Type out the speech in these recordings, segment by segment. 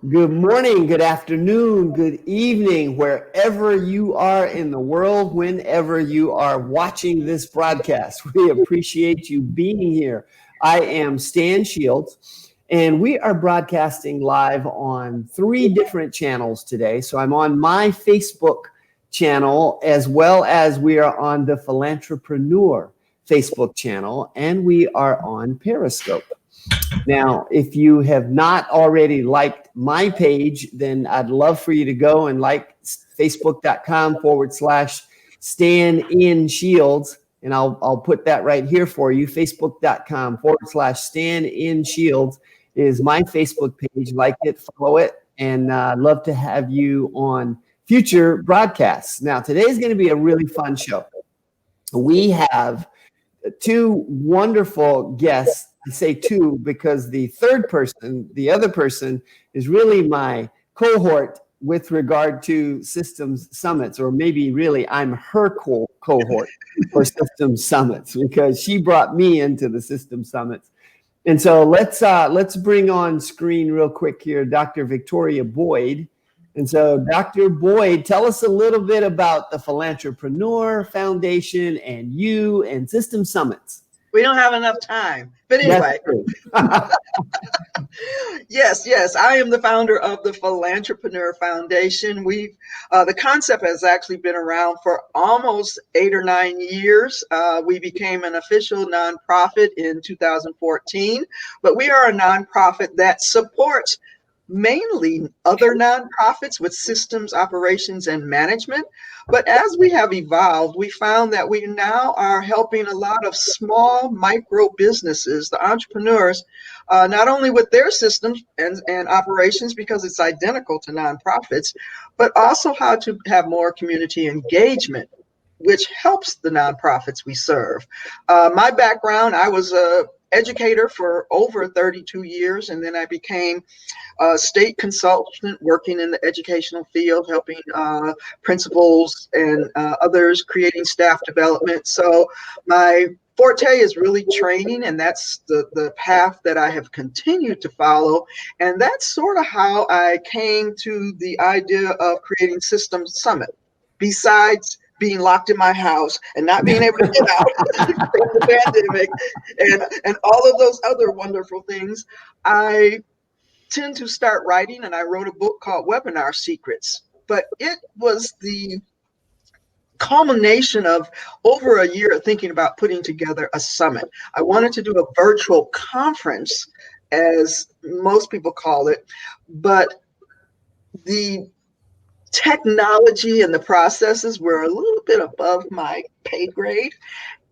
Good morning, good afternoon, good evening, wherever you are in the world, whenever you are watching this broadcast. We appreciate you being here. I am Stan Shields, and we are broadcasting live on 3 different channels today. So I'm on my Facebook channel, as well as we are on the Philanthropreneur Facebook channel, and we are on Periscope. Now, if you have not already liked my page, then I'd love for you to go and like facebook.com/Stan in Shields. And I'll put that right here for you. Facebook.com/Stan in Shields is my Facebook page. Like it, follow it, and I'd love to have you on future broadcasts. Now, today's going to be a really fun show. We have 2 wonderful guests. I say 2 because the other person is really my cohort with regard to Systems Summits, or maybe really I'm her cohort for Systems Summits, because she brought me into the Systems Summits. And so let's bring on screen real quick here Dr. Victoria Boyd. And so, Dr. Boyd, tell us a little bit about the Philanthropreneur Foundation and you and Systems Summits. We don't have enough time. But anyway, yes, I am the founder of the Philanthropreneur Foundation. The concept has actually been around for almost 8 or 9 years. We became an official nonprofit in 2014, but we are a nonprofit that supports mainly other nonprofits with systems, operations, and management. But as we have evolved, we found that we now are helping a lot of small micro businesses, the entrepreneurs, not only with their systems and operations, because it's identical to nonprofits, but also how to have more community engagement, which helps the nonprofits we serve. My background, I was a educator for over 32 years, and then I became a state consultant working in the educational field, helping principals and others creating staff development. So my forte is really training, and that's the path that I have continued to follow. And that's sort of how I came to the idea of creating Systems Summit. Besides being locked in my house and not being able to get out from the pandemic and all of those other wonderful things, I tend to start writing, and I wrote a book called Webinar Secrets. But it was the culmination of over a year of thinking about putting together a summit. I wanted to do a virtual conference, as most people call it, but the technology and the processes were a little bit above my pay grade.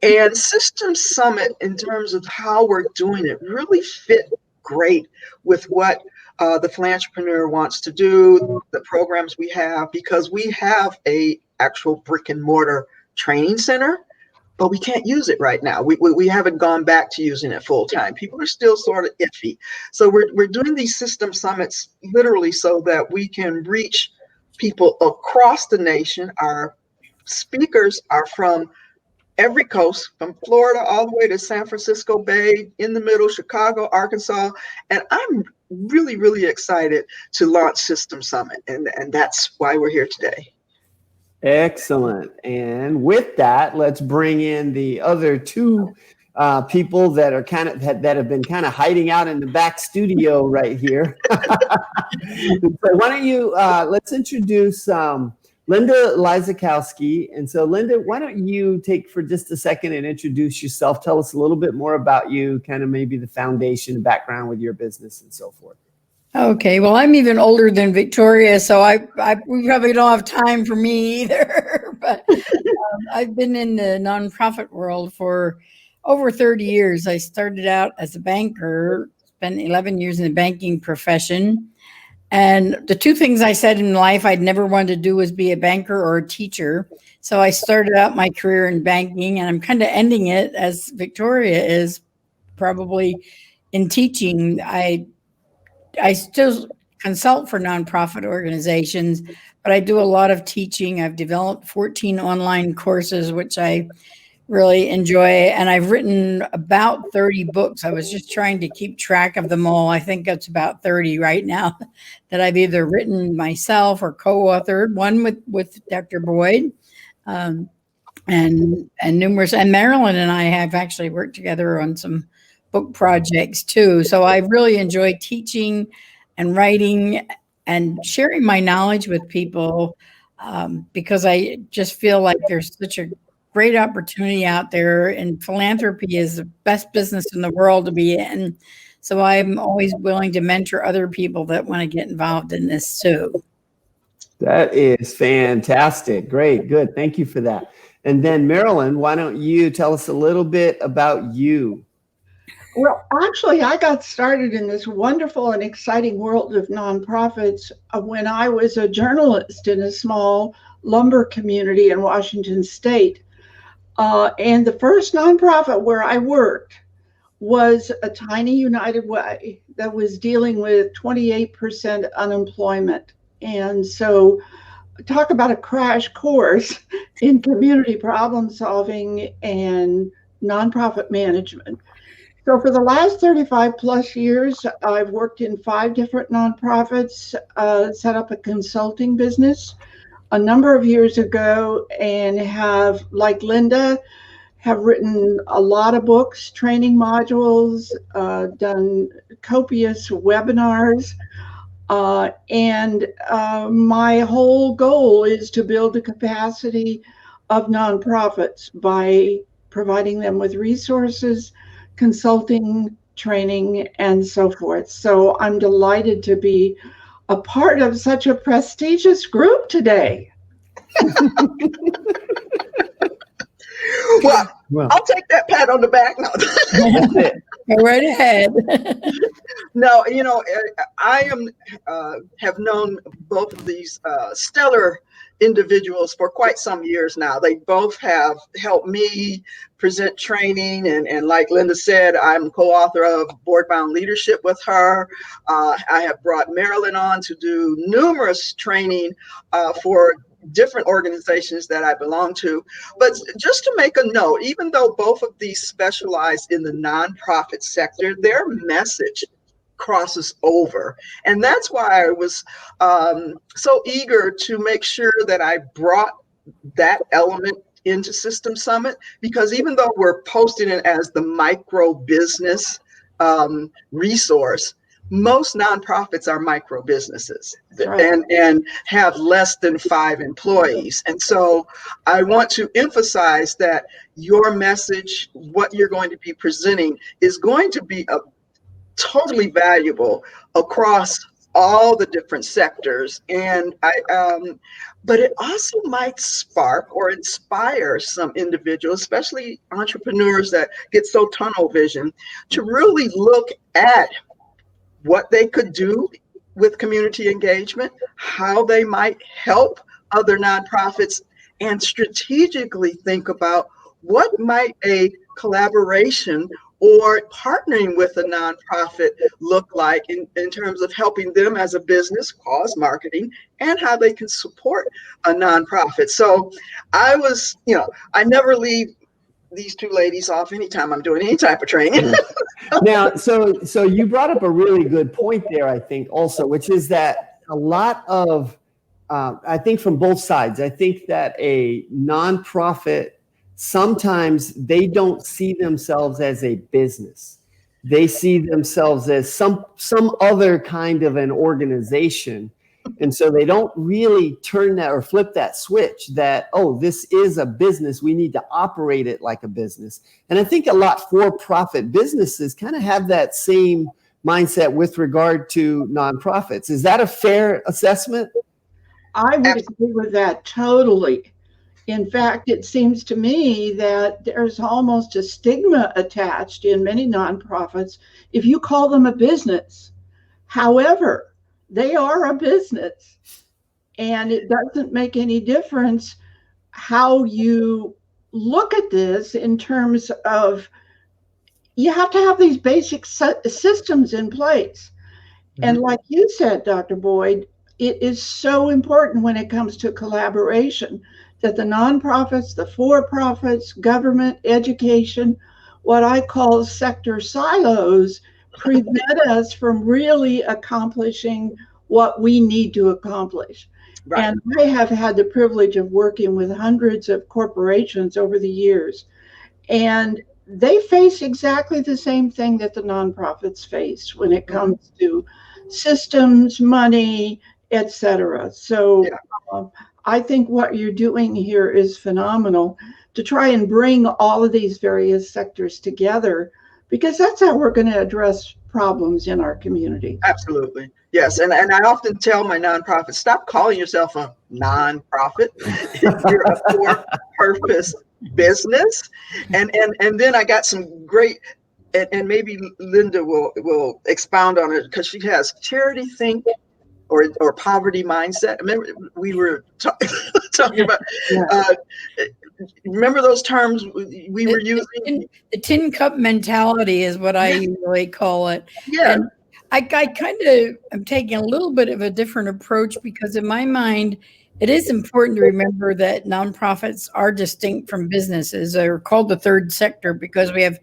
And Systems Summit, in terms of how we're doing it, really fit great with what the Philanthropreneur wants to do, the programs we have, because we have a actual brick and mortar training center, but we can't use it right now. We haven't gone back to using it full time. People are still sort of iffy. So we're doing these Systems Summits literally so that we can reach people across the nation. Our speakers are from every coast, from Florida all the way to San Francisco Bay, in the middle, Chicago, Arkansas. And I'm really, really excited to launch Systems Summit. And that's why we're here today. Excellent. And with that, let's bring in the other 2 people that are that have been kind of hiding out in the back studio right here. So why don't you let's introduce Linda Lysakowski. And so, Linda, why don't you take for just a second and introduce yourself? Tell us a little bit more about you, kind of maybe the foundation, background with your business, and so forth. Okay, well, I'm even older than Victoria, so we probably don't have time for me either. But I've been in the nonprofit world for over 30 years. I started out as a banker, spent 11 years in the banking profession. And the 2 things I said in life I'd never wanted to do was be a banker or a teacher. So I started out my career in banking, and I'm kind of ending it, as Victoria is, probably in teaching. I still consult for nonprofit organizations, but I do a lot of teaching. I've developed 14 online courses, which I really enjoy. And I've written about 30 books. I was just trying to keep track of them all. I think it's about 30 right now that I've either written myself or co-authored, one with Dr. Boyd, and numerous. And Marilyn and I have actually worked together on some book projects too. So I really enjoy teaching and writing and sharing my knowledge with people, because I just feel like there's such a great opportunity out there, and philanthropy is the best business in the world to be in. So I'm always willing to mentor other people that want to get involved in this too. That is fantastic. Great. Good. Thank you for that. And then Marilyn, why don't you tell us a little bit about you? Well, actually, I got started in this wonderful and exciting world of nonprofits when I was a journalist in a small lumber community in Washington State. And the first nonprofit where I worked was a tiny United Way that was dealing with 28% unemployment. And so talk about a crash course in community problem solving and nonprofit management. So for the last 35 plus years, I've worked in 5 different nonprofits, set up a consulting business a number of years ago, and have, like Linda, have written a lot of books, training modules, done copious webinars, and my whole goal is to build the capacity of nonprofits by providing them with resources, consulting, training, and so forth. So I'm delighted to be a part of such a prestigious group today. Well, I'll take that pat on the back. No. Go right ahead. No, I have known both of these stellar individuals for quite some years now. They both have helped me present training, and like Linda said, I'm co-author of Board Bound Leadership with her. I have brought Marilyn on to do numerous training for different organizations that I belong to. But just to make a note, even though both of these specialize in the nonprofit sector, their message crosses over. And that's why I was so eager to make sure that I brought that element into System Summit, because even though we're posting it as the micro business resource, most nonprofits are micro businesses, right, and have less than 5 employees. And so I want to emphasize that your message, what you're going to be presenting, is going to be totally valuable across all the different sectors. And but it also might spark or inspire some individuals, especially entrepreneurs that get so tunnel vision, to really look at what they could do with community engagement, how they might help other nonprofits, and strategically think about what might a collaboration or partnering with a nonprofit look like in terms of helping them as a business, cause marketing, and how they can support a nonprofit. So I was, I never leave these 2 ladies off anytime I'm doing any type of training. Now, so you brought up a really good point there, I think, also, which is that a lot of, I think from both sides, I think that a nonprofit, sometimes they don't see themselves as a business. They see themselves as some other kind of an organization. And so they don't really turn that or flip that switch that, oh, this is a business. We need to operate it like a business. And I think a lot for-profit businesses kind of have that same mindset with regard to nonprofits. Is that a fair assessment? I would agree with that totally. In fact, it seems to me that there's almost a stigma attached in many nonprofits if you call them a business. However, they are a business, and it doesn't make any difference how you look at this in terms of, you have to have these basic systems in place. Mm-hmm. And like you said, Dr. Boyd, it is so important when it comes to collaboration that the nonprofits, the for-profits, government, education, what I call sector silos, prevent us from really accomplishing what we need to accomplish. Right. And I have had the privilege of working with hundreds of corporations over the years, and they face exactly the same thing that the nonprofits face when it comes to systems, money, etc. So I think what you're doing here is phenomenal to try and bring all of these various sectors together, because that's how we're going to address problems in our community. Absolutely. Yes. And I often tell my nonprofits, stop calling yourself a nonprofit. You're a for-purpose business. And then I got some great, and maybe Linda will expound on it, because she has charity think or poverty mindset. Remember, we were talking about, remember those terms we were using? The tin cup mentality is what I usually call it. Yeah. And I kind of am taking a little bit of a different approach, because in my mind, it is important to remember that nonprofits are distinct from businesses. They're called the third sector because we have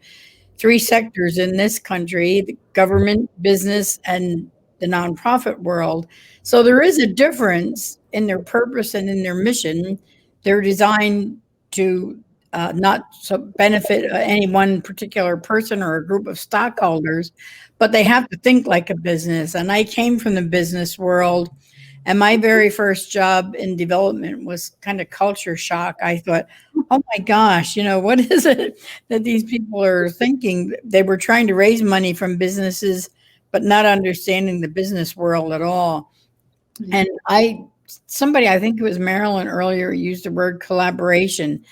three sectors in this country: the government, business, and the nonprofit world. So there is a difference in their purpose and in their mission. They're designed to not so benefit any one particular person or a group of stockholders, but they have to think like a business. And I came from the business world, and my very first job in development was kind of culture shock. I thought, oh my gosh, what is it that these people are thinking? They were trying to raise money from businesses, but not understanding the business world at all. And I think it was Marilyn earlier, used the word collaboration.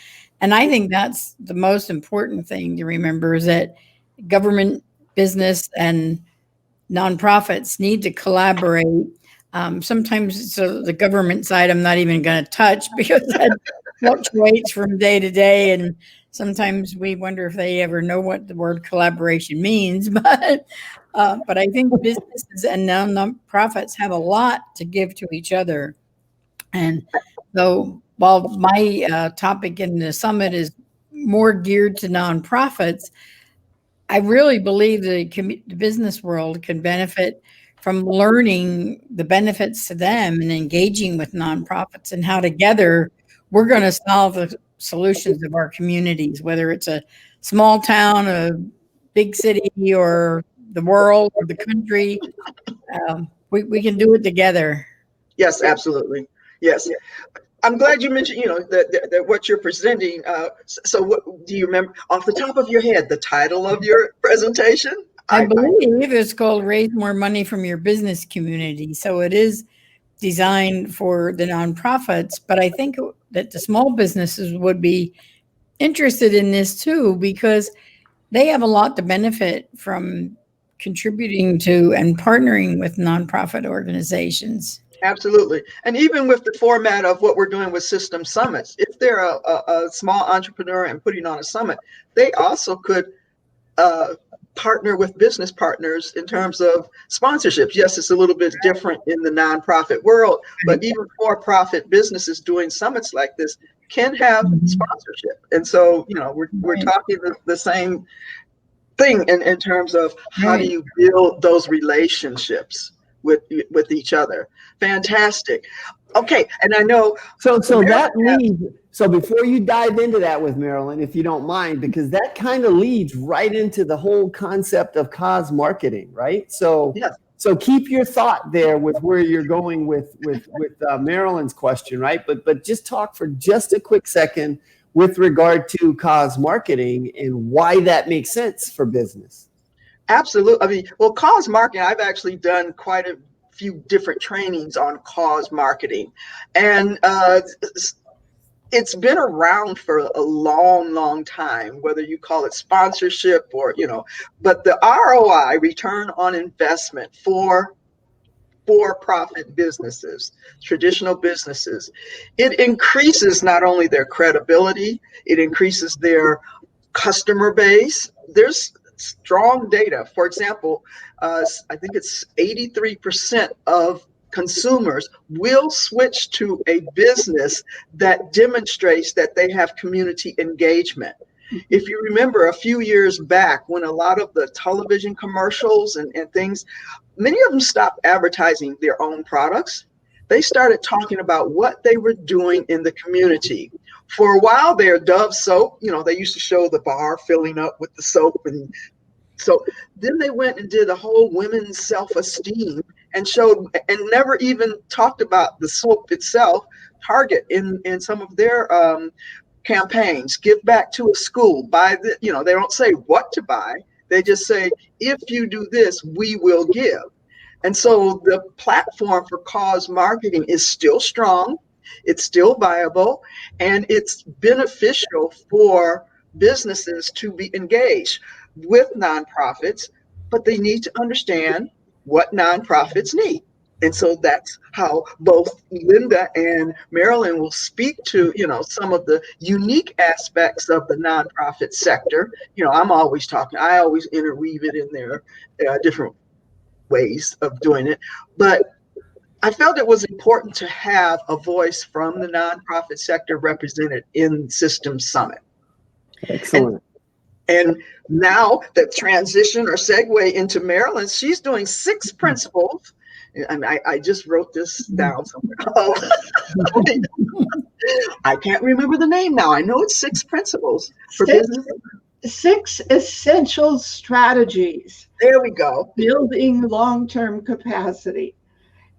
And I think that's the most important thing to remember, is that government, business, and nonprofits need to collaborate. Sometimes the government side I'm not even going to touch, because that fluctuates from day to day. And sometimes we wonder if they ever know what the word collaboration means. But I think businesses and nonprofits have a lot to give to each other. And so while my topic in the summit is more geared to nonprofits, I really believe the business world can benefit from learning the benefits to them and engaging with nonprofits, and how together we're going to solve the solutions of our communities, whether it's a small town, a big city, or the world or the country. We can do it together. Yes, absolutely. Yes. I'm glad you mentioned, that what you're presenting. So what do you remember off the top of your head, the title of your presentation? I believe it's called Raise More Money from Your Business Community. So it is designed for the nonprofits, but I think that the small businesses would be interested in this too, because they have a lot to benefit from contributing to and partnering with nonprofit organizations. Absolutely. And even with the format of what we're doing with System Summits, if they're a small entrepreneur and putting on a summit, they also could partner with business partners in terms of sponsorships. Yes, it's a little bit different in the nonprofit world, but even for-profit businesses doing summits like this can have sponsorship. And so, we're talking the same thing in terms of how do you build those relationships with each other. Fantastic. Okay, and I know. So that leads. So before you dive into that with Marilyn, if you don't mind, because that kind of leads right into the whole concept of cause marketing, right? So yes. So keep your thought there with where you're going with Marilyn's question, right? But just talk for just a quick second with regard to cause marketing and why that makes sense for business. Absolutely. I mean, well, cause marketing, I've actually done quite a few different trainings on cause marketing, and it's been around for a long time, whether you call it sponsorship or, but the ROI, return on investment, for-profit businesses, traditional businesses, it increases not only their credibility, it increases their customer base. There's strong data. For example, I think it's 83% of consumers will switch to a business that demonstrates that they have community engagement. If you remember a few years back when a lot of the television commercials and things, many of them stopped advertising their own products. They started talking about what they were doing in the community. For a while there, Dove soap, they used to show the bar filling up with the soap. And so then they went and did a whole women's self-esteem and showed and never even talked about the soap itself. Target in some of their campaigns, give back to a school, buy the, they don't say what to buy. They just say, if you do this, we will give. And so the platform for cause marketing is still strong. It's still viable, and it's beneficial for businesses to be engaged with nonprofits, but they need to understand what nonprofits need. And so that's how both Linda and Marilyn will speak to, some of the unique aspects of the nonprofit sector. I'm always talking, I always interweave it in there, different ways of doing it. But I felt it was important to have a voice from the nonprofit sector represented in Systems Summit. Excellent. And now that transition or segue into Marilyn, she's doing 6 principles. And I just wrote this down somewhere. I can't remember the name now. I know it's 6 principles for business. 6 essential strategies. There we go. Building long-term capacity.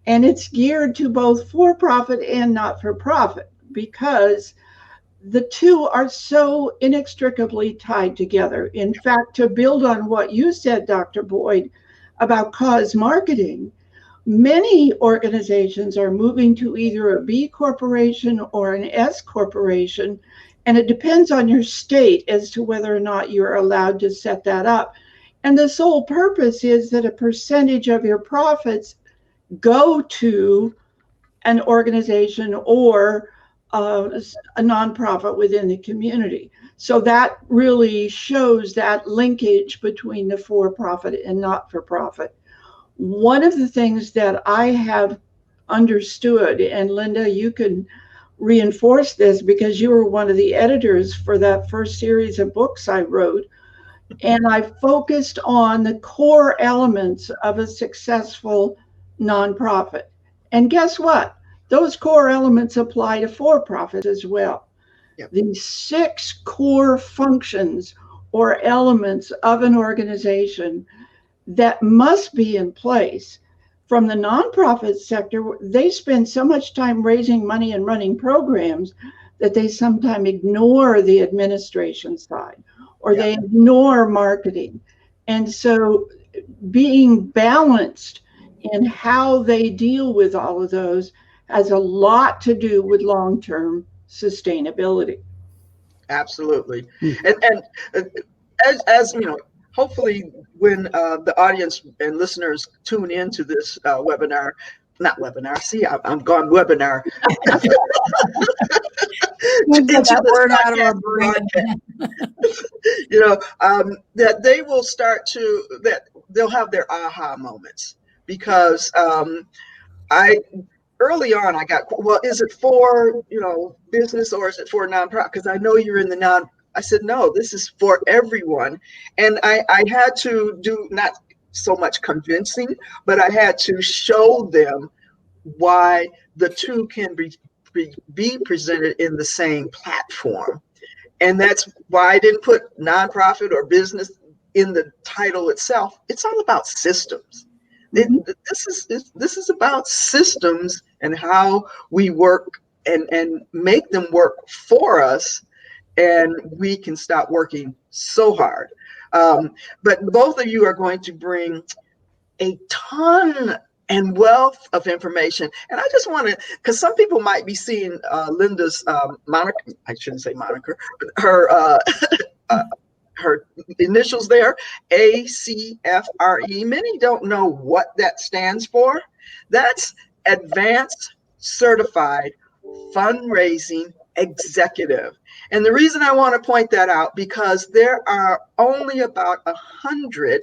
And it's geared to both for-profit and not-for-profit because the two are so inextricably tied together. In fact, to build on what you said, Dr. Boyd, about cause marketing, many organizations are moving to either a B corporation or an S corporation, and it depends on your state as to whether or not you're allowed to set that up. And the sole purpose is that a percentage of your profits go to an organization or a nonprofit within the community. So that really shows that linkage between the for-profit and not-for-profit. One of the things that I have understood, and Linda, you can reinforce this because you were one of the editors for that first series of books I wrote, and I focused on the core elements of a successful nonprofit. And guess what? Those core elements apply to for-profits as well. Yep. These 6 core functions or elements of an organization that must be in place. From the nonprofit sector, they spend so much time raising money and running programs that they sometimes ignore the administration side, or they ignore marketing. And so being balanced in how they deal with all of those has a lot to do with long-term sustainability. Absolutely. And as hopefully when the audience and listeners tune into this webinar, see, I'm gone webinar. Get that word out of our brain. That they will start to, that they'll have their aha moments, because early on I got, well, is it for, business or is it for nonprofit? Because I know you're in the I said, no, this is for everyone. And I had to do not so much convincing, but I had to show them why the two can be presented in the same platform. And that's why I didn't put nonprofit or business in the title itself. It's all about systems. This is about systems and how we work and make them work for us, and we can stop working so hard. But both of you are going to bring a ton and wealth of information. And I just want to, because some people might be seeing Linda's moniker, I shouldn't say moniker, but her initials there, ACFRE. Many don't know what that stands for. That's Advanced Certified Fundraising Executive. And the reason I want to point that out, because there are only about 100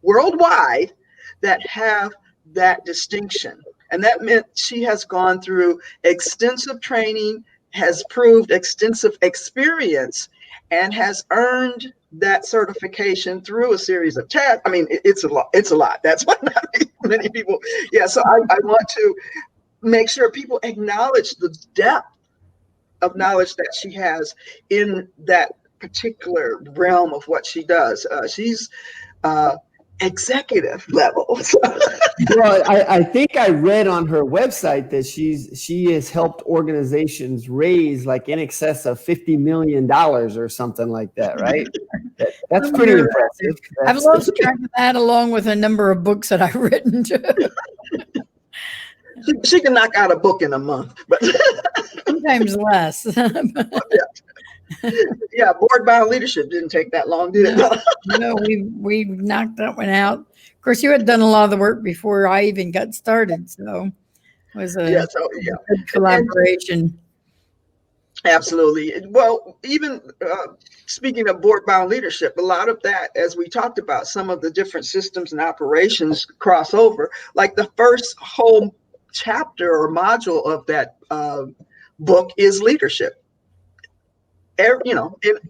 worldwide that have that distinction. And that meant she has gone through extensive training, has proved extensive experience, and has earned that certification through a series of tests. I mean, it's a lot. It's a lot. That's what many people. Yeah. So I want to make sure people acknowledge the depth of knowledge that she has in that particular realm of what she does. She's executive level. Well, I think I read on her website that she has helped organizations raise like in excess of $50 million or something like that, right? That's pretty impressive. I've lost track of that, along with a number of books that I've written too. She can knock out a book in a month, but sometimes less. Yeah, board-bound leadership didn't take that long, did it? No, we knocked that one out. Of course, you had done a lot of the work before I even got started, so it was a good collaboration. Absolutely. Well, even speaking of board-bound leadership, a lot of that, as we talked about, some of the different systems and operations cross over. Like the first whole chapter or module of that book is leadership.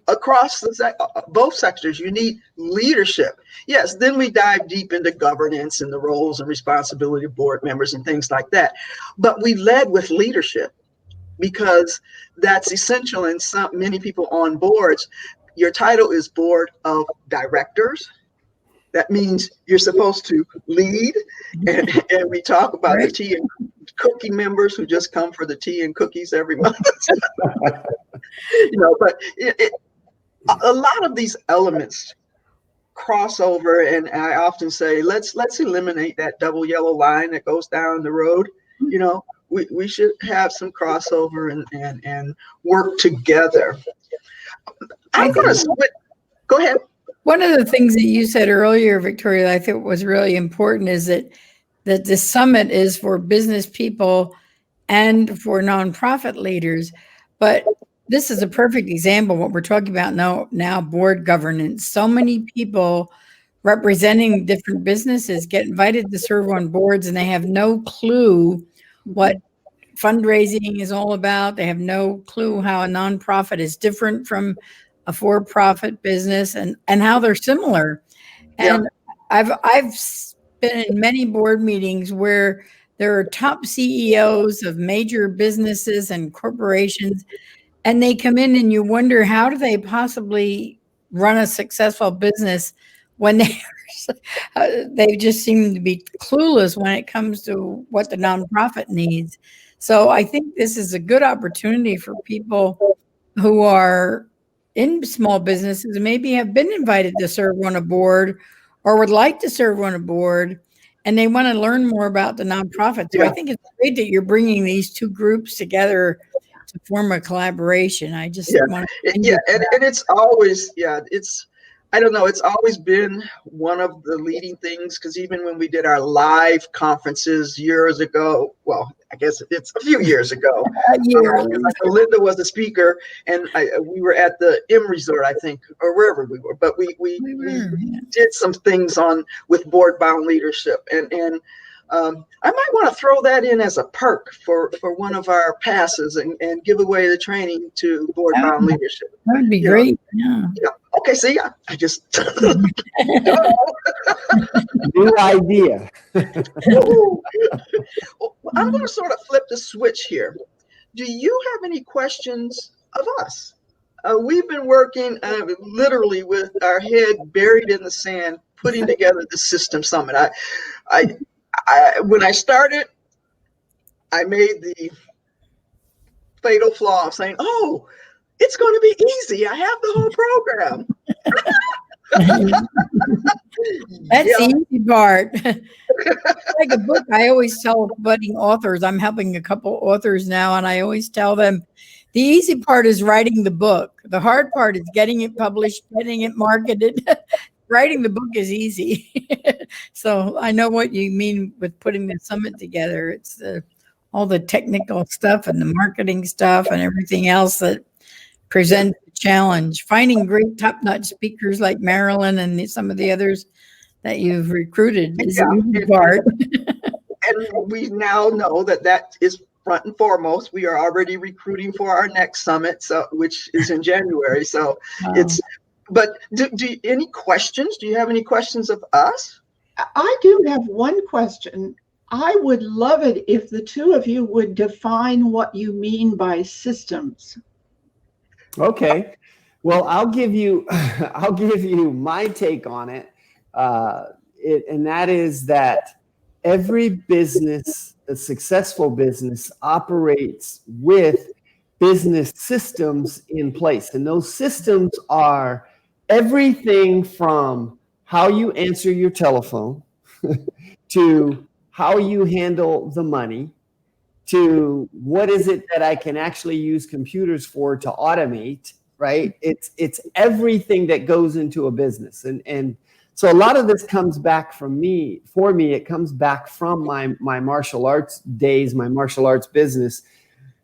Across both sectors, you need leadership. Yes, then we dive deep into governance and the roles and responsibility of board members and things like that. But we led with leadership because that's essential in many people on boards. Your title is board of directors. That means you're supposed to lead. And we talk about the tea and cookie members who just come for the tea and cookies every month. But a lot of these elements cross over, and I often say, let's eliminate that double yellow line that goes down the road. We should have some crossover and work together. I'm going to switch. Go ahead. One of the things that you said earlier, Victoria, I think was really important is that this summit is for business people and for nonprofit leaders. But this is a perfect example of what we're talking about now, board governance. So many people representing different businesses get invited to serve on boards, and they have no clue what fundraising is all about. They have no clue how a nonprofit is different from a for-profit business and how they're similar. And I've been in many board meetings where there are top CEOs of major businesses and corporations, and they come in and you wonder, how do they possibly run a successful business when they just seem to be clueless when it comes to what the nonprofit needs. So I think this is a good opportunity for people who are in small businesses and maybe have been invited to serve on a board or would like to serve on a board, and they want to learn more about the nonprofit. So I think it's great that you're bringing these two groups together to form a collaboration. I just want to and it's always I don't know, it's always been one of the leading things, because even when we did our live conferences years ago, well, I guess it's a few years ago, Linda was the speaker, and we were at the M Resort, I think, or wherever we were, but we did some things with board-bound leadership, and I might want to throw that in as a perk for one of our passes and give away the training to board-bound leadership. That would be great. Yeah. Okay, see, I just new idea. Well, I'm going to sort of flip the switch here. Do you have any questions of us? We've been working literally with our head buried in the sand, putting together the System Summit. When I started, I made the fatal flaw of saying, "Oh, it's going to be easy. I have the whole program." That's the easy part. Like a book, I always tell budding authors, I'm helping a couple authors now, and I always tell them the easy part is writing the book. The hard part is getting it published, getting it marketed. Writing the book is easy. So I know what you mean with putting the summit together. It's all the technical stuff and the marketing stuff and everything else that presents the challenge. Finding great top-notch speakers like Marilyn and some of the others that you've recruited is the easy part. we now know that is front and foremost. We are already recruiting for our next summit, which is in January. So it's, but any questions? Do you have any questions of us? I do have one question. I would love it if the two of you would define what you mean by systems. Okay. Well, I'll give you my take on it. And that is that every business, a successful business, operates with business systems in place. And those systems are everything from how you answer your telephone to how you handle the money, to what is it that I can actually use computers for to automate, right? It's everything that goes into a business. And so a lot of this comes back for me, it comes back from my martial arts days, my martial arts business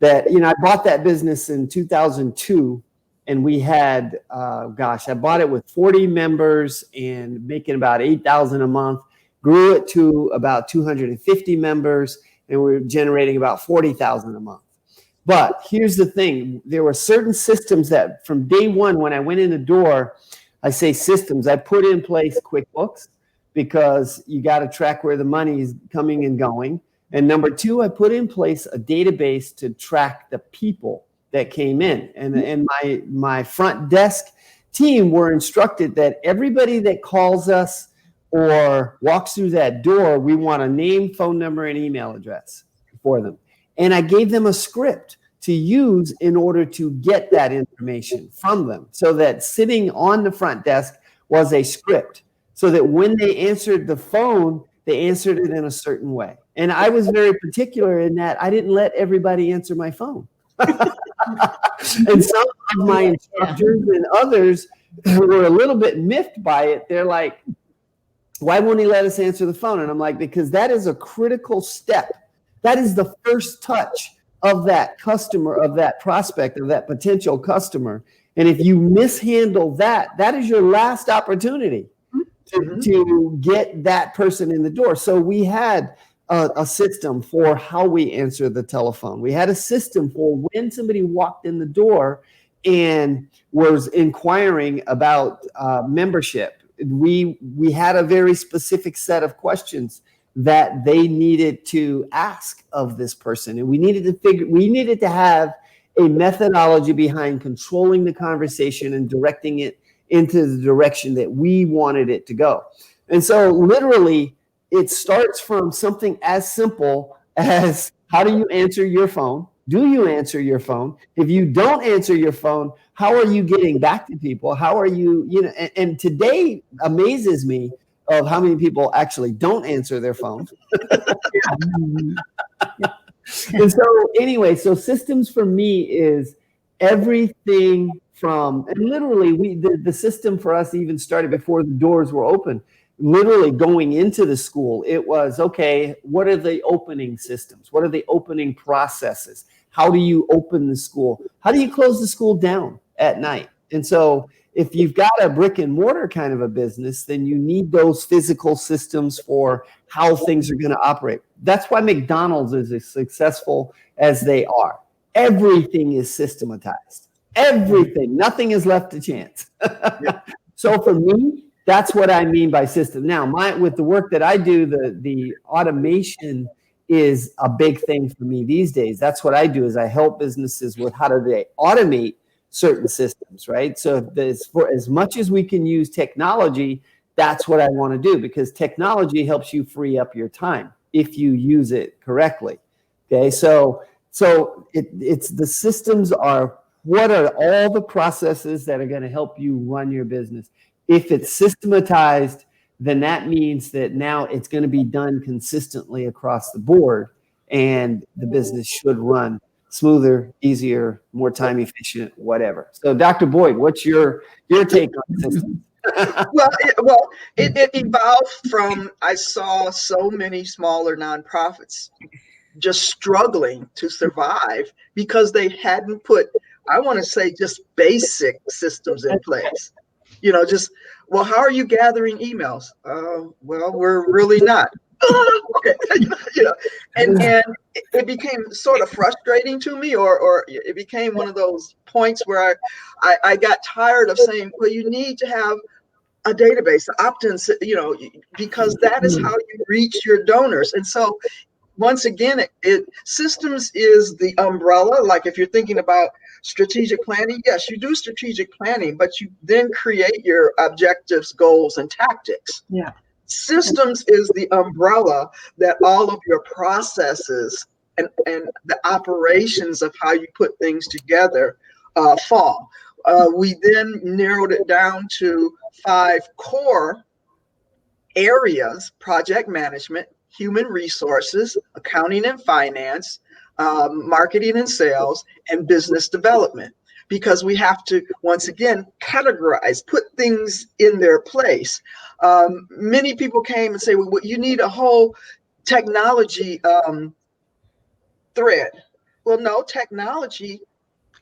that, I bought that business in 2002 and we had, I bought it with 40 members and making about $8,000 a month, grew it to about 250 members, and we were generating about $40,000 a month. But here's the thing. There were certain systems that from day one, when I went in the door, I say systems, I put in place QuickBooks because you got to track where the money is coming and going. And number two, I put in place a database to track the people that came in. And my front desk team were instructed that everybody that calls us or walks through that door, we want a name, phone number, and email address for them. And I gave them a script to use in order to get that information from them, so that sitting on the front desk was a script, so that when they answered the phone, they answered it in a certain way. And I was very particular in that I didn't let everybody answer my phone. And some of my instructors and others were a little bit miffed by it. They're like, why won't he let us answer the phone? And I'm like, because that is a critical step. That is the first touch of that customer, of that prospect, of that potential customer. And if you mishandle that, that is your last opportunity to get that person in the door. So we had a system for how we answer the telephone. We had a system for when somebody walked in the door and was inquiring about membership. We had a very specific set of questions that they needed to ask of this person. And we needed to have a methodology behind controlling the conversation and directing it into the direction that we wanted it to go. And so literally it starts from something as simple as, how do you answer your phone? Do you answer your phone? If you don't answer your phone, how are you getting back to people? How are you, and today amazes me of how many people actually don't answer their phones. And so anyway, so systems for me is everything from, and literally the system for us even started before the doors were open. Literally going into the school, it was, okay, what are the opening systems? What are the opening processes? How do you open the school? How do you close the school down at night? And so if you've got a brick and mortar kind of a business, then you need those physical systems for how things are going to operate. That's why McDonald's is as successful as they are. Everything is systematized. Everything. Nothing is left to chance. So for me, that's what I mean by system. Now, with the work that I do, the automation is a big thing for me these days. That's what I do, is I help businesses with how do they automate certain systems, right? So for as much as we can use technology, that's what I want to do, because technology helps you free up your time if you use it correctly. Okay, so it's the systems are, what are all the processes that are going to help you run your business? If it's systematized, then that means that now it's going to be done consistently across the board, and the business should run smoother, easier, more time efficient, whatever. So Dr. Boyd, what's your take on systems? Well, it evolved from, I saw so many smaller nonprofits just struggling to survive because they hadn't put, I want to say, just basic systems in place. Just, well, how are you gathering emails? Well, we're really not. Okay, and it became sort of frustrating to me, or it became one of those points where I got tired of saying, well, you need to have a database, opt-in, because that is how you reach your donors. And so once again, systems is the umbrella. Like if you're thinking about strategic planning, yes, you do strategic planning, but you then create your objectives, goals, and tactics. Yeah. Systems is the umbrella that all of your processes and the operations of how you put things together fall. We then narrowed it down to 5 core areas: project management, human resources, accounting and finance, marketing and sales, and business development. Because we have to, once again, categorize, put things in their place. Many people came and say, well, you need a whole technology thread. Well, no, technology,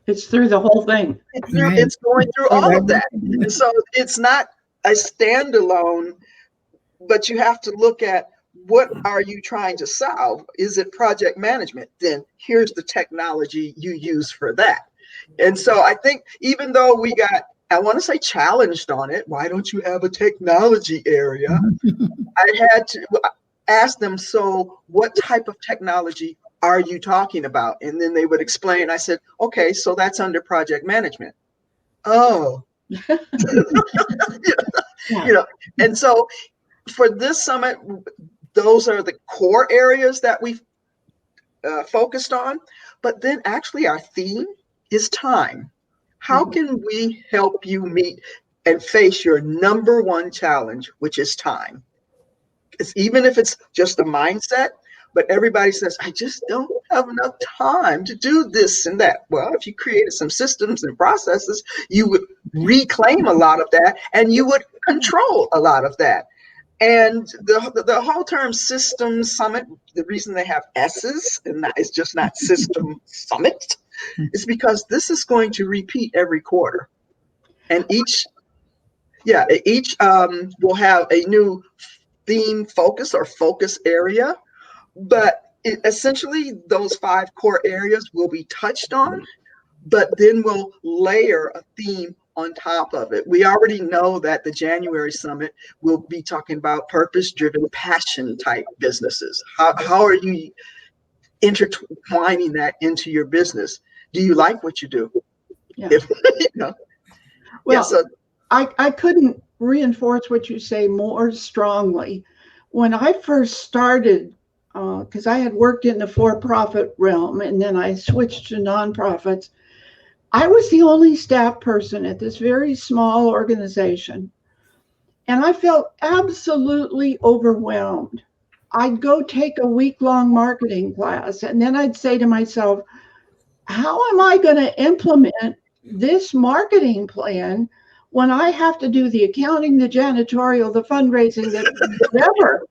It's through the whole thing. it's going through all of that. And so it's not a standalone, but you have to look at, what are you trying to solve? Is it project management? Then here's the technology you use for that. And so I think even though we got, I want to say, challenged on it, why don't you have a technology area? I had to ask them, so what type of technology are you talking about? And then they would explain. I said, okay, so that's under project management. Oh, and so for this summit, those are the core areas that we've focused on. But then actually our theme is time. How can we help you meet and face your number one challenge, which is time? It's, even if it's just a mindset, but everybody says, I just don't have enough time to do this and that. Well, if you created some systems and processes, you would reclaim a lot of that, and you would control a lot of that. And the whole term Systems Summit, the reason they have S's and it's just not System Summit, is because this is going to repeat every quarter. And each will have a new theme focus or focus area. But essentially, those 5 core areas will be touched on, but then we'll layer a theme on top of it. We already know that the January summit will be talking about purpose-driven, passion type businesses. How are you intertwining that into your business? Do you like what you do? Yeah. Well, yeah, so I couldn't reinforce what you say more strongly. When I first started, because I had worked in the for-profit realm and then I switched to nonprofits, I was the only staff person at this very small organization, and I felt absolutely overwhelmed. I'd go take a week-long marketing class, and then I'd say to myself, how am I going to implement this marketing plan when I have to do the accounting, the janitorial, the fundraising, whatever?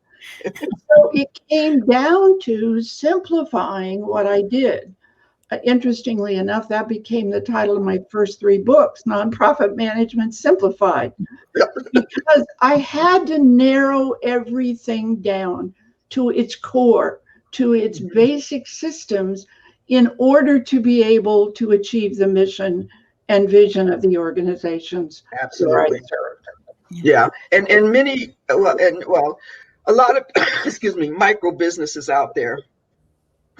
So it came down to simplifying what I did. Interestingly enough, that became the title of my first 3 books, Nonprofit Management Simplified, because I had to narrow everything down to its core, to its basic systems, in order to be able to achieve the mission and vision of the organizations. Absolutely. Yeah. And many, a lot of, micro businesses out there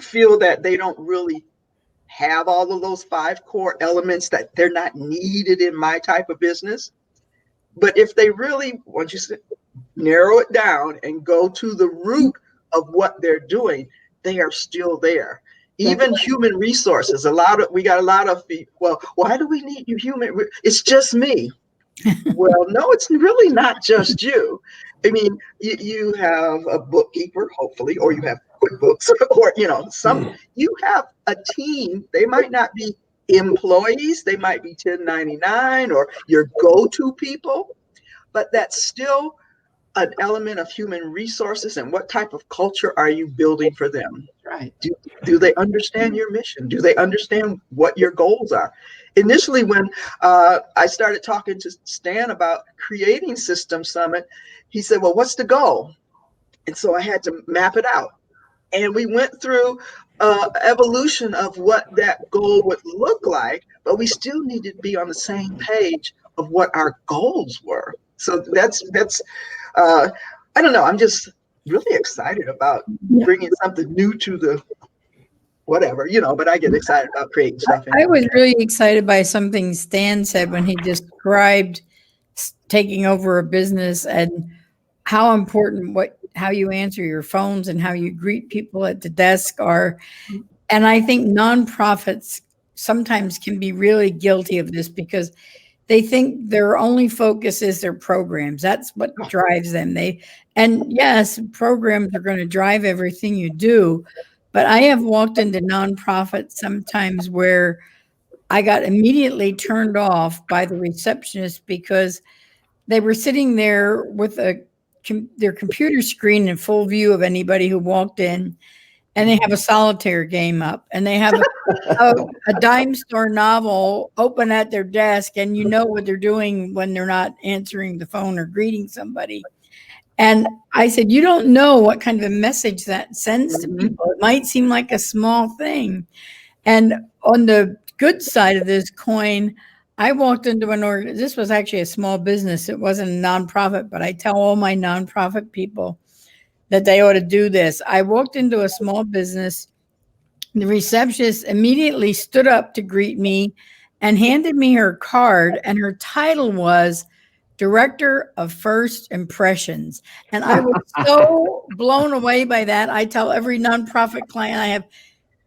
feel that they don't really have all of those 5 core elements, that they're not needed in my type of business. But if they really, once you narrow it down and go to the root of what they're doing, they are still there. Even human resources, we got a lot of, well, why do we need you human? It's just me. Well, no, it's really not just you. I mean, you have a bookkeeper, hopefully, or you have QuickBooks, or you have a team. They might not be employees, they might be 1099 or your go-to people, but that's still an element of human resources. And what type of culture are you building for them? Right. Do they understand your mission? Do they understand what your goals are? Initially, when I started talking to Stan about creating System Summit, he said, well, what's the goal? And so I had to map it out. And we went through evolution of what that goal would look like, but we still needed to be on the same page of what our goals were. So that's I don't know. I'm just really excited about bringing something new to the whatever, but I get excited about creating stuff. I was really excited by something Stan said when he described taking over a business and how important how you answer your phones and how you greet people at the desk are. And I think nonprofits sometimes can be really guilty of this because they think their only focus is their programs. That's what drives them. And yes, programs are going to drive everything you do. But I have walked into nonprofits sometimes where I got immediately turned off by the receptionist because they were sitting there with their computer screen in full view of anybody who walked in, and they have a solitaire game up, and they have a dime store novel open at their desk, and you know what they're doing when they're not answering the phone or greeting somebody. And I said, you don't know what kind of a message that sends to people. It might seem like a small thing. And on the good side of this coin, I walked into this was actually a small business. It wasn't a nonprofit, but I tell all my nonprofit people that they ought to do this. I walked into a small business. The receptionist immediately stood up to greet me and handed me her card, and her title was Director of First Impressions. And I was so blown away by that. I tell every nonprofit client I have,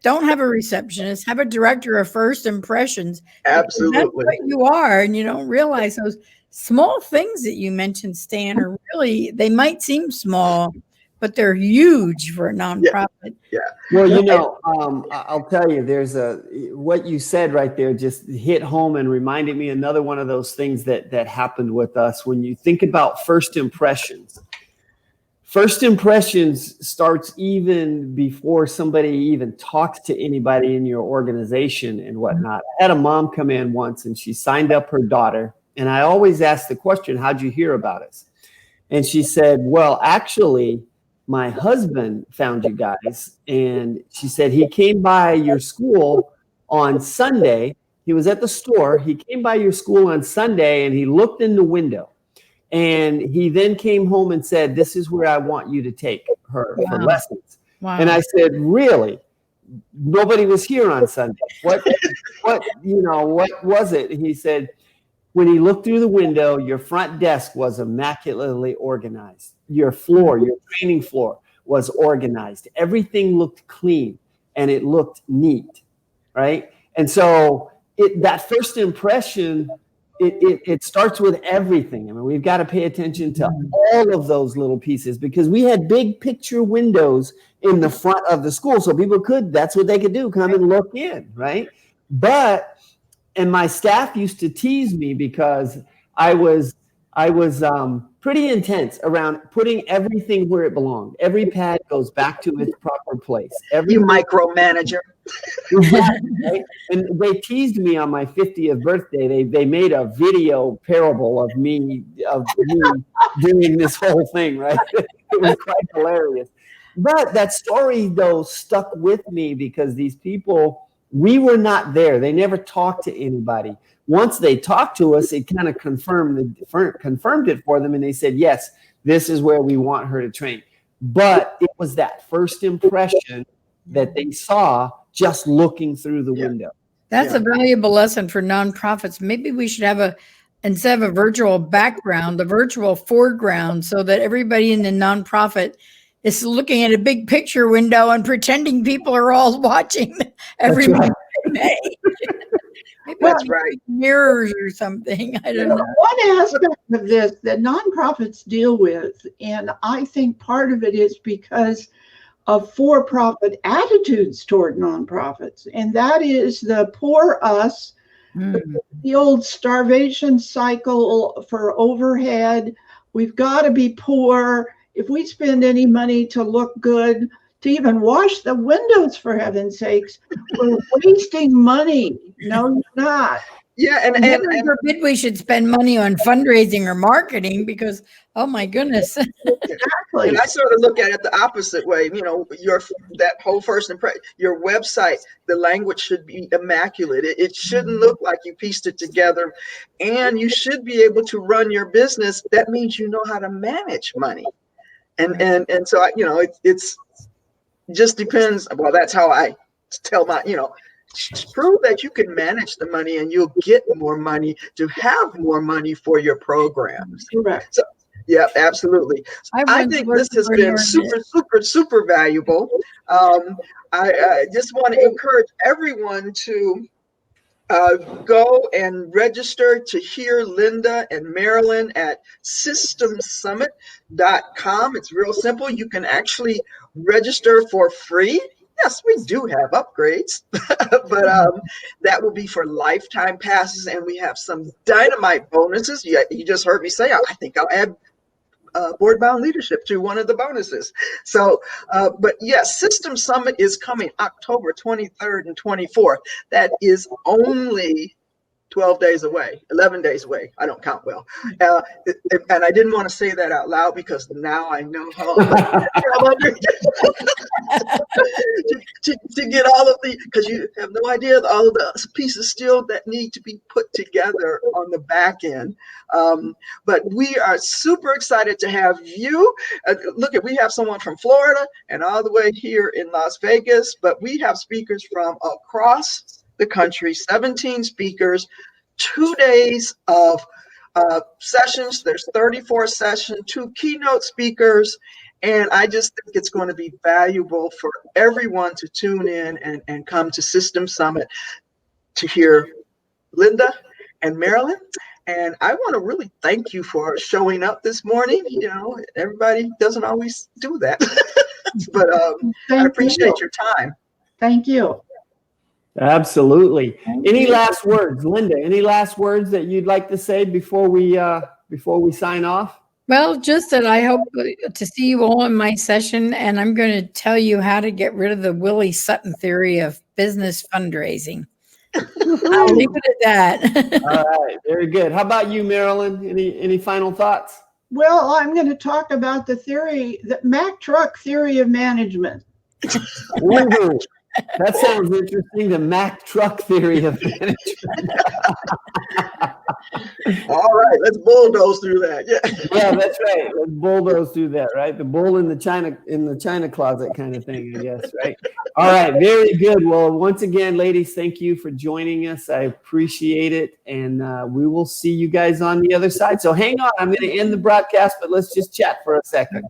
don't have a receptionist, have a director of first impressions. Absolutely. That's what you are. And you don't realize those small things that you mentioned, Stan, are really, they might seem small, but they're huge for a nonprofit. Yeah. Well, I'll tell you, what you said right there just hit home and reminded me another one of those things that happened with us. When you think about first impressions starts even before somebody even talks to anybody in your organization and whatnot. I had a mom come in once and she signed up her daughter. And I always ask the question, how'd you hear about us? And she said, well, actually, my husband found you guys. And she said, he came by your school on Sunday. He was at the store. He came by your school on Sunday and he looked in the window. And he then came home and said, this is where I want you to take her for lessons. Wow. And I said, really? Nobody was here on Sunday. What was it? And he said, when he looked through the window, your front desk was immaculately organized. Your floor, your training floor was organized. Everything looked clean and it looked neat, right? And so that first impression, it starts with everything. I mean, we've got to pay attention to all of those little pieces because we had big picture windows in the front of the school. So people that's what they could do, come and look in, right? And my staff used to tease me because I was pretty intense around putting everything where it belonged. Every pad goes back to its proper place. You micromanager. Right? And they teased me on my 50th birthday. They made a video parable of me doing this whole thing, right? It was quite hilarious. But that story, though, stuck with me because these people, we were not there. They never talked to anybody. Once they talked to us, it kind of confirmed it for them. And they said, yes, this is where we want her to train. But it was that first impression that they saw just looking through the window. That's a valuable lesson for nonprofits. Maybe we should have instead of a virtual background, a virtual foreground so that everybody in the nonprofit is looking at a big picture window and pretending people are all watching every right. Maybe that's right. Mirrors or something. I don't know. One aspect of this that nonprofits deal with, and I think part of it is because of for-profit attitudes toward nonprofits, and that is the poor us, the old starvation cycle for overhead. We've got to be poor. If we spend any money to look good, to even wash the windows, for heaven's sakes, we're wasting money. No, you're not. Yeah, and Heaven forbid we should spend money on fundraising or marketing because, oh my goodness. Exactly. and I sort of look at it the opposite way. You know, that whole first impression, your website, the language should be immaculate. It shouldn't look like you pieced it together, and you should be able to run your business. That means you know how to manage money, and so it's just depends. Well, that's how I tell my prove that you can manage the money and you'll get more money to have more money for your programs. Correct. So, yeah, absolutely. I think this has been super valuable. I just want to encourage everyone to go and register to hear Linda and Marilyn at systemsummit.com. It's real simple. You can actually register for free. Yes, we do have upgrades, but that will be for lifetime passes, and we have some dynamite bonuses. You just heard me say, I think I'll add board-bound leadership to one of the bonuses. So, but yes, System Summit is coming October 23rd and 24th. That is only 12 days away, 11 days away. I don't count well. And I didn't want to say that out loud because now I know how to get all of because you have no idea all of the pieces still that need to be put together on the back end. But we are super excited to have you. We have someone from Florida and all the way here in Las Vegas, but we have speakers from across the country, 17 speakers, 2 days of sessions. There's 34 sessions, 2 keynote speakers, and I just think it's going to be valuable for everyone to tune in and come to System Summit to hear Linda and Marilyn. And I want to really thank you for showing up this morning. You know, everybody doesn't always do that, but I appreciate your time. Thank you. Absolutely. Any last words, Linda? Any last words that you'd like to say before we sign off? Well, just that I hope to see you all in my session, and I'm going to tell you how to get rid of the Willie Sutton theory of business fundraising. I'll leave it at that. All right, very good. How about you, Marilyn? Any final thoughts? Well, I'm going to talk about the Mack Truck theory of management. Ooh, that sounds interesting. The Mack Truck theory of management. All right, let's bulldoze through that. Yeah, that's right. Let's bulldoze through that, right? The bull in the china closet kind of thing, I guess, right? All right, very good. Well, once again, ladies, thank you for joining us. I appreciate it, and we will see you guys on the other side. So hang on, I'm going to end the broadcast, but let's just chat for a second.